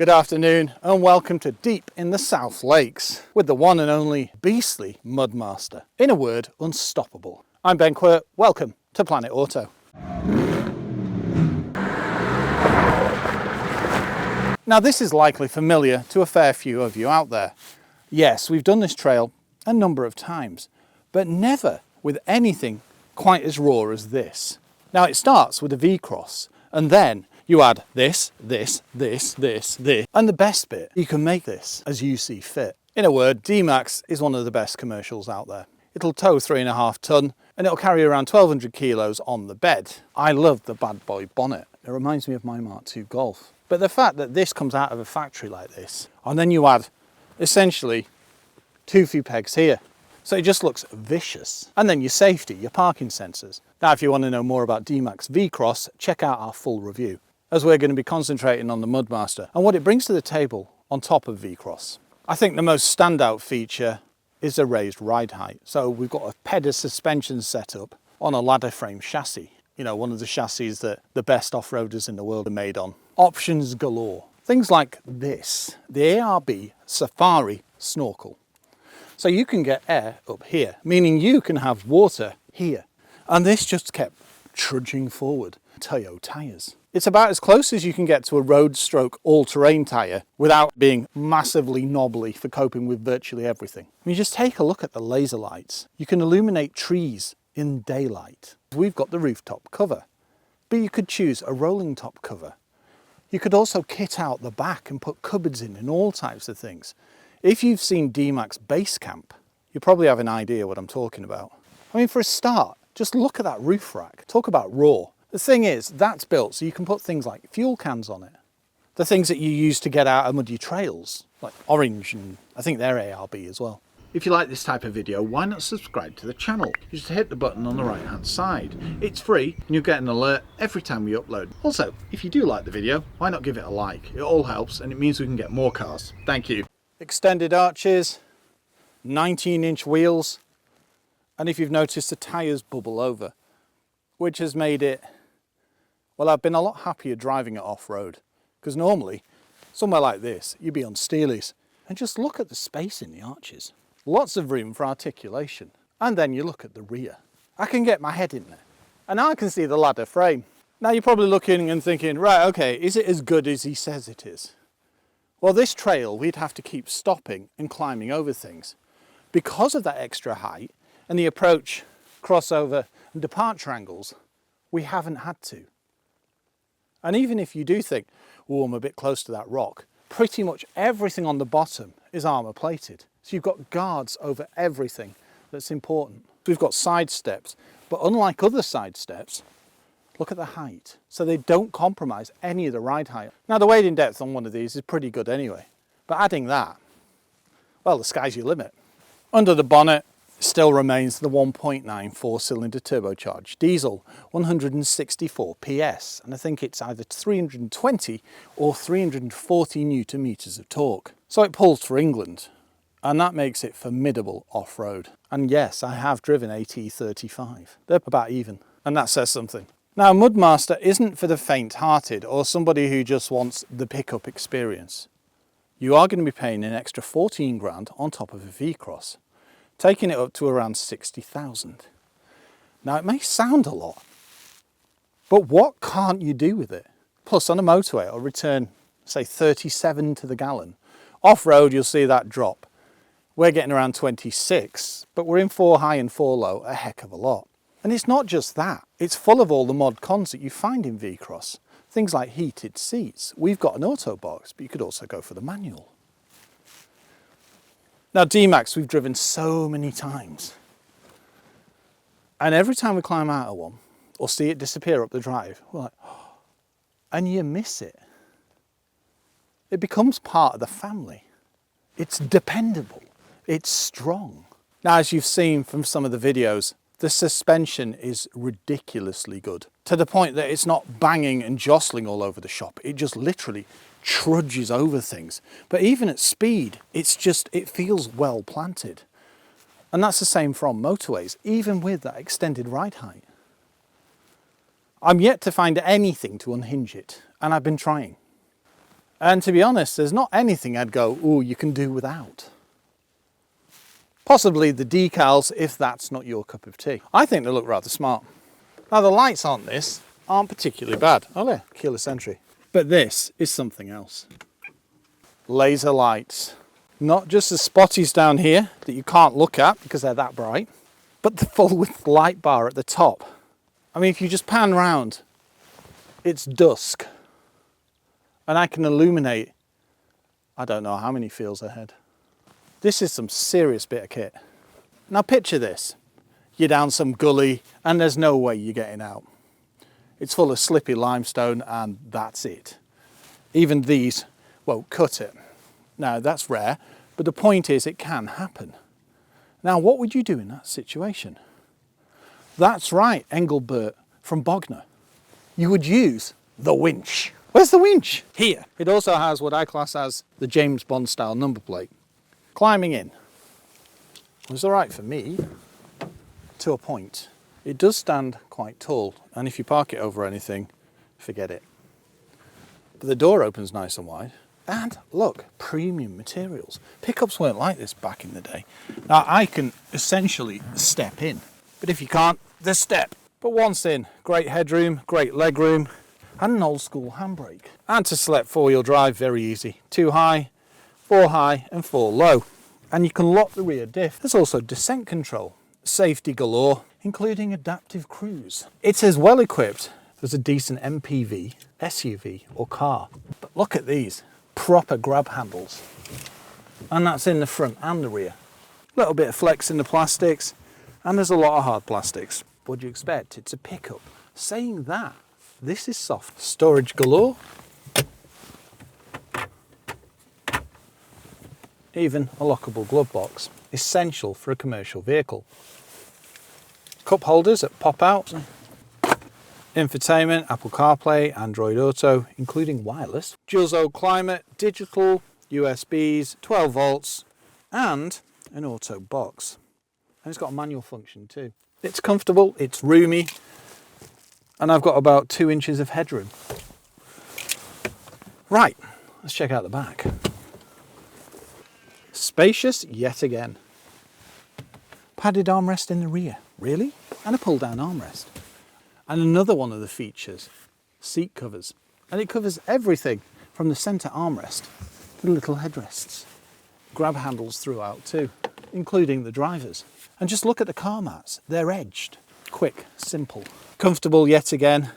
Good afternoon and welcome to Deep in the South Lakes with the one and only beastly Mudmaster. In a word, unstoppable. I'm Ben Quirt, welcome to Planet Auto. Now this is likely familiar to a fair few of you out there. Yes, we've done this trail a number of times, but never with anything quite as raw as this. Now it starts with a V-cross and then you add this, and the best bit, you can make this as you see fit. In a word, D-Max is one of the best commercials out there. It'll tow 3.5 tonne and it'll carry around 1,200 kilos on the bed. I love the bad boy bonnet. It reminds me of my Mark II Golf. But the fact that this comes out of a factory like this, and then you add essentially 2 few pegs here, so it just looks vicious. And then your safety, your parking sensors. Now if you want to know more about D-Max V-Cross, check out our full review, as we're going to be concentrating on the Mudmaster and what it brings to the table on top of V-Cross. I think the most standout feature is the raised ride height. So we've got a Pedder suspension setup on a ladder frame chassis. You know, one of the chassis that the best off-roaders in the world are made on. Options galore. Things like this, the ARB Safari Snorkel. So you can get air up here, meaning you can have water here. And this just kept trudging forward. Toyo tyres. It's about as close as you can get to a road stroke all-terrain tyre without being massively knobbly for coping with virtually everything. I mean, just take a look at the laser lights. You can illuminate trees in daylight. We've got the rooftop cover, but you could choose a rolling top cover. You could also kit out the back and put cupboards in and all types of things. If you've seen D-Max Base Camp, you probably have an idea what I'm talking about. I mean, for a start, just look at that roof rack. Talk about raw. The thing is, that's built so you can put things like fuel cans on it. The things that you use to get out of muddy trails, like Orange, and I think they're ARB as well. If you like this type of video, why not subscribe to the channel? You just hit the button on the right hand side. It's free and you'll get an alert every time we upload. Also, if you do like the video, why not give it a like? It all helps and it means we can get more cars. Thank you. Extended arches, 19-inch wheels, and if you've noticed, the tyres bubble over, which has made it, well, I've been a lot happier driving it off-road, because normally, somewhere like this, you'd be on steelies, and just look at the space in the arches. Lots of room for articulation. And then you look at the rear. I can get my head in there, and I can see the ladder frame. Now you're probably looking and thinking, right, okay, is it as good as he says it is? Well, this trail, we'd have to keep stopping and climbing over things. Because of that extra height, and the approach, crossover, and departure angles, we haven't had to. And even if you do think, oh, I'm a bit close to that rock, pretty much everything on the bottom is armour plated. So you've got guards over everything that's important. We've got side steps, but unlike other side steps, look at the height. So they don't compromise any of the ride height. Now the weight in depth on one of these is pretty good anyway, but adding that, well, the sky's your limit. Under the bonnet still remains the 1.9 4-cylinder turbocharged diesel, 164 PS, and I think it's either 320 or 340 newton meters of torque. So it pulls for England, and that makes it formidable off-road. And yes, I have driven AT35. They're about even, and that says something. Now, Mudmaster isn't for the faint-hearted or somebody who just wants the pickup experience. You are going to be paying an extra 14 grand on top of a V-Cross, taking it up to around 60,000. Now it may sound a lot, but what can't you do with it? Plus on a motorway it'll return, say 37 to the gallon. Off-road you'll see that drop. We're getting around 26, but we're in 4 high and 4 low a heck of a lot. And it's not just that, it's full of all the mod cons that you find in V-Cross. Things like heated seats. We've got an auto box, but you could also go for the manual. Now D-Max we've driven so many times, and every time we climb out of one or see it disappear up the drive, we're like, oh, and you miss it. It becomes part of the family. It's dependable, it's strong. Now as you've seen from some of the videos, the suspension is ridiculously good, to the point that it's not banging and jostling all over the shop, it just literally trudges over things. But even at speed, it feels well planted. And that's the same from motorways, even with that extended ride height. I'm yet to find anything to unhinge it, and I've been trying. And to be honest, there's not anything I'd go, ooh, you can do without. Possibly the decals, if that's not your cup of tea. I think they look rather smart. Now the lights on this aren't particularly bad. Oh yeah, keyless entry. But this is something else. Laser lights. Not just the spotties down here that you can't look at because they're that bright, but the full width light bar at the top. I mean, if you just pan round, it's dusk. And I can illuminate, I don't know how many fields ahead. This is some serious bit of kit. Now picture this. You're down some gully and there's no way you're getting out. It's full of slippy limestone and that's it. Even these won't cut it. Now that's rare, but the point is it can happen. Now what would you do in that situation? That's right, Engelbert from Bognor. You would use the winch. Where's the winch? Here. It also has what I class as the James Bond style number plate. Climbing in was all right for me to a point. It does stand quite tall, and if you park it over anything, forget it. But the door opens nice and wide. And look, premium materials. Pickups weren't like this back in the day. Now I can essentially step in, but if you can't, the step. But once in, great headroom, great legroom, and an old school handbrake. And to select 4-wheel drive, very easy. 2 high, 4 high and 4 low. And you can lock the rear diff. There's also descent control, safety galore, including adaptive cruise. It's as well equipped as a decent MPV, SUV or car. But look at these. Proper grab handles, and that's in the front and the rear. A little bit of flex in the plastics, and there's a lot of hard plastics. What do you expect? It's a pickup. Saying that, this is soft. Storage galore. Even a lockable glove box, essential for a commercial vehicle. Cup holders that pop out. Infotainment, Apple CarPlay, Android Auto, including wireless. Dual zone climate, digital, USBs, 12 volts, and an auto box. And it's got a manual function too. It's comfortable, it's roomy, and I've got about 2 inches of headroom. Right, let's check out the back. Spacious yet again. Padded armrest in the rear, really? And a pull down armrest. And another one of the features, seat covers. And it covers everything from the centre armrest to the little headrests. Grab handles throughout too, including the drivers. And just look at the car mats, they're edged. Quick, simple, comfortable yet again.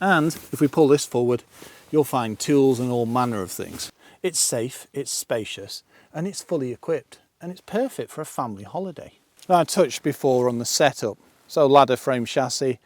And if we pull this forward, you'll find tools and all manner of things. It's safe, it's spacious, and it's fully equipped. And it's perfect for a family holiday. Now, I touched before on the setup. So ladder frame chassis,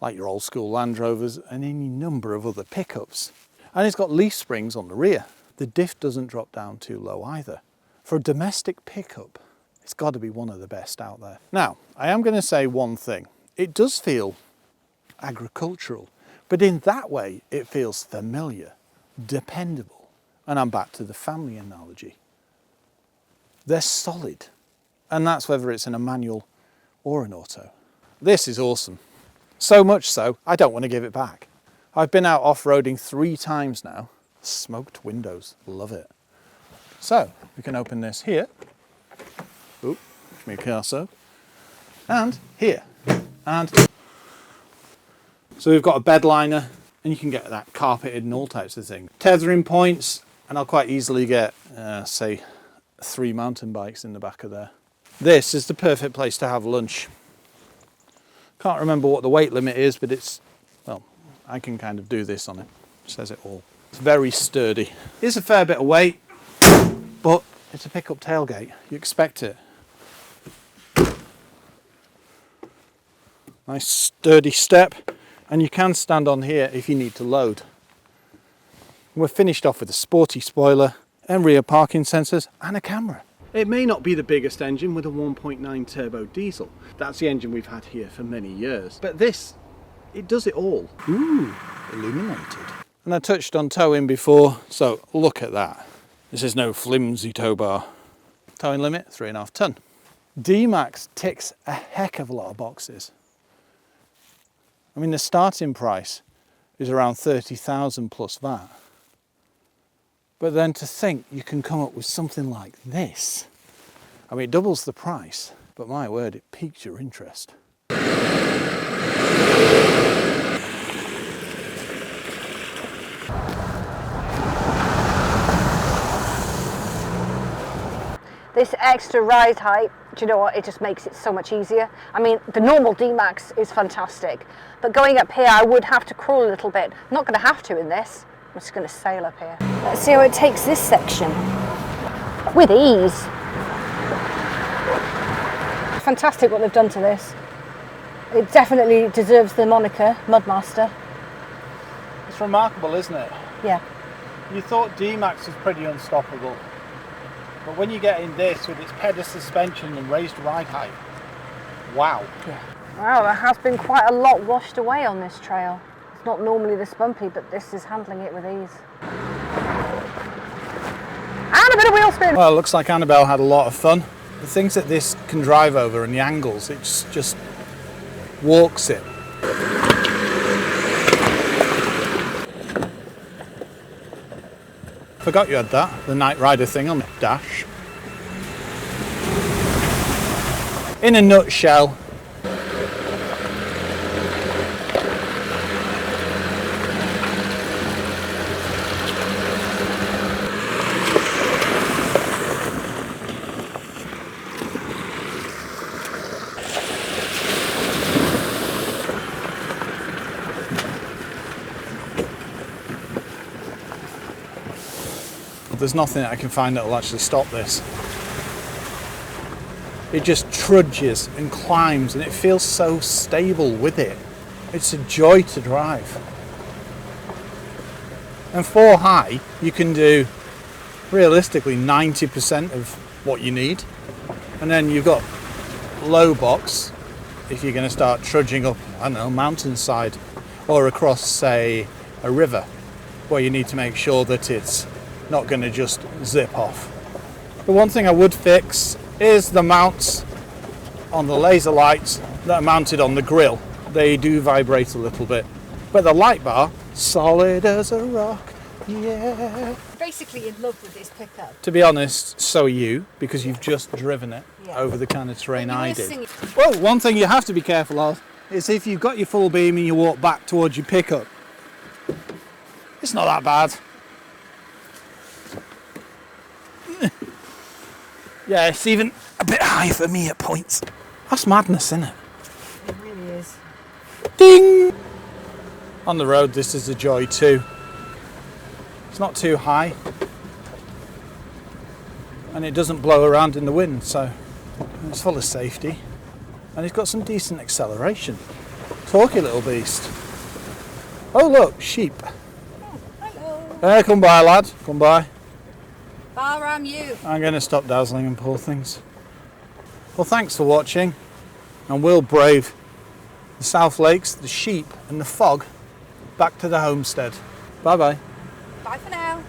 like your old school Land Rovers and any number of other pickups. And it's got leaf springs on the rear. The diff doesn't drop down too low either. For a domestic pickup, it's got to be one of the best out there. Now, I am going to say one thing. It does feel agricultural, but in that way, it feels familiar, dependable. And I'm back to the family analogy. They're solid, and that's whether it's in a manual or an auto. This is awesome. So much so, I don't want to give it back. I've been out off-roading 3 times now. Smoked windows, love it. So, we can open this here. Oop, me so. And here. And so we've got a bed liner, and you can get that carpeted and all types of things. Tethering points, and I'll quite easily get, say, 3 mountain bikes in the back of there. This is the perfect place to have lunch. Can't remember what the weight limit is, but it's, well, I can kind of do this on it. It says it all. It's very sturdy. It's a fair bit of weight, but it's a pickup tailgate. You expect it. Nice sturdy step, and you can stand on here if you need to load. We're finished off with a sporty spoiler and rear parking sensors and a camera. It may not be the biggest engine with a 1.9 turbo diesel. That's the engine we've had here for many years. But this, it does it all. Ooh, illuminated. And I touched on towing before, so look at that. This is no flimsy tow bar. Towing limit, 3.5 ton. D-Max ticks a heck of a lot of boxes. I mean, the starting price is around 30,000 plus VAT. But then to think you can come up with something like this. I mean, it doubles the price, but my word, it piques your interest. This extra ride height, do you know what, it just makes it so much easier. I mean, the normal D-Max is fantastic, but going up here I would have to crawl a little bit. I'm not going to have to in this, I'm just going to sail up here. Let's see how it takes this section. With ease. Fantastic what they've done to this. It definitely deserves the moniker, Mudmaster. It's remarkable, isn't it? Yeah. You thought D-Max was pretty unstoppable. But when you get in this with its Pedder suspension and raised ride height, wow. Yeah. Wow, there has been quite a lot washed away on this trail. It's not normally this bumpy, but this is handling it with ease. And a bit of wheel spin. Well, it looks like Annabelle had a lot of fun. The things that this can drive over and the angles, it just walks it. Forgot you had that, the Night Rider thing on the dash. In a nutshell, there's nothing that I can find that will actually stop this. It just trudges and climbs and it feels so stable with it. It's a joy to drive. And for high, you can do realistically 90% of what you need. And then you've got low box if you're going to start trudging up, I don't know, mountainside or across, say, a river where you need to make sure that it's not going to just zip off. The one thing I would fix is the mounts on the laser lights that are mounted on the grille. They do vibrate a little bit, but the light bar, solid as a rock, yeah. Basically in love with this pickup. To be honest, so are you, because you've just driven it over the kind of terrain I did. Well, one thing you have to be careful of is if you've got your full beam and you walk back towards your pickup, it's not that bad. Yeah, it's even a bit high for me at points. That's madness, isn't it? It really is. Ding! On the road, this is a joy too. It's not too high. And it doesn't blow around in the wind, so it's full of safety. And it's got some decent acceleration. Torquey little beast. Oh look, sheep. Oh, hello. Come by, lad. Come by. Bar you. I'm going to stop dazzling and pull things. Well, thanks for watching, and we'll brave the South Lakes, the sheep and the fog back to the homestead. Bye bye. Bye for now.